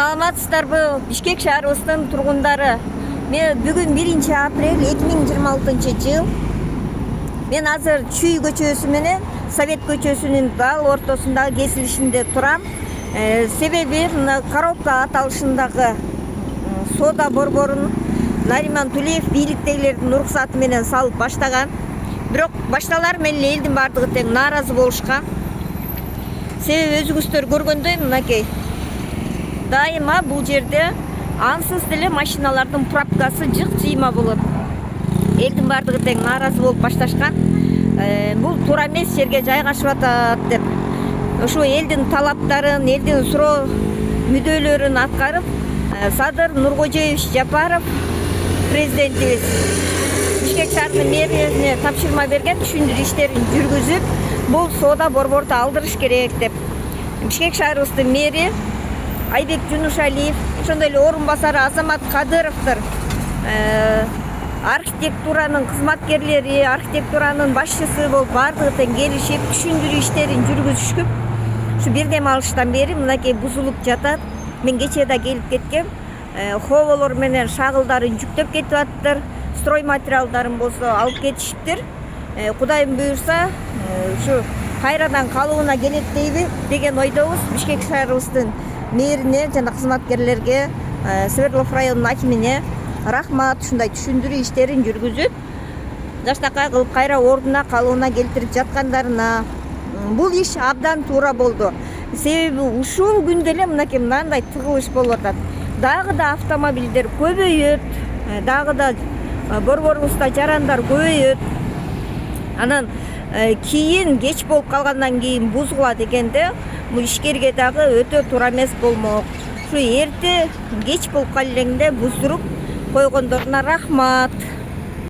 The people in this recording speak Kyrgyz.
Саламатсыздарбы, Бишкек шаарыбыздын тургундары. Мен бүгүн 1 апрель 2026 жыл. Мен азыр Чүй көчөсү менен Совет көчөсүнүн дал ортосундагы кесилишинде турам. Себеби мына коробка аталышындагы сода борборун Нариман Тулеев бийликтегилердин уруксаты менен салып баштаган. Бирок башталар менен элдин бардыгы тең нааразы болушкан. Себеби өзүңүздөр көргөндөй мынакей дайыма бул жерде ансыз деле машиналардын пробкасы жыйма болот. Элдин бардыгы тең нааразы болуп башташкан. Бул туура эмес жерге жайгашып атат деп. Ошо элдин талаптарын, элдин суроо мүдөлөрүн аткарып, Садыр Нуркожоевич Жапаров президентибиз Бишкек шаарынын мэриесине тапшырма берген, түшүндүрүү иштерин жүргүзүп, бул соода борборду алдырыш керек деп. Бишкек шаарыбыздын мэри Айбек Жунушалиев, ошондой эле орун басары Азамат Кадыровдор, архитектуранын кызматкерлери, архитектуранын башчысы болуп бардыгы тең келишип, түшүндүрүү иштерин жүргүзүшүп, ушу бир дем алыштан бери мынакей бузулуп жатат. Мен кечээ да келип кеткем. Ховолор менен шагылдарын жүктөп кетип аттыр. Строй материалдарын болсо алып кетишиптир. Кудайым буйрса, ушу кайрадан калыбына келет деген ойдобуз. Бишкек шаарыбыздын мэрине жана кызматкерлерге, Свердлов районунун акимине рахмат, ушундай түшүндүрүү иштерин жүргүзүп, жаштакай кылып кайра ордуна калыбына келтирип жаткандарына. Бул иш абдан туура болду. Себеби ушул күндө эле мындай тыгылыш болуп атат. Дагы да автомобилдер көбөйөт, дагы да борборубузда жарандар көбөйөт. Анан кийин кеч болуп калгандан кийин бузулат экенде, бул ишкерге дагы өтө туура эмес болмок. Ушу эрте кеч болуп калгенде буздуруп койгондоруна рахмат.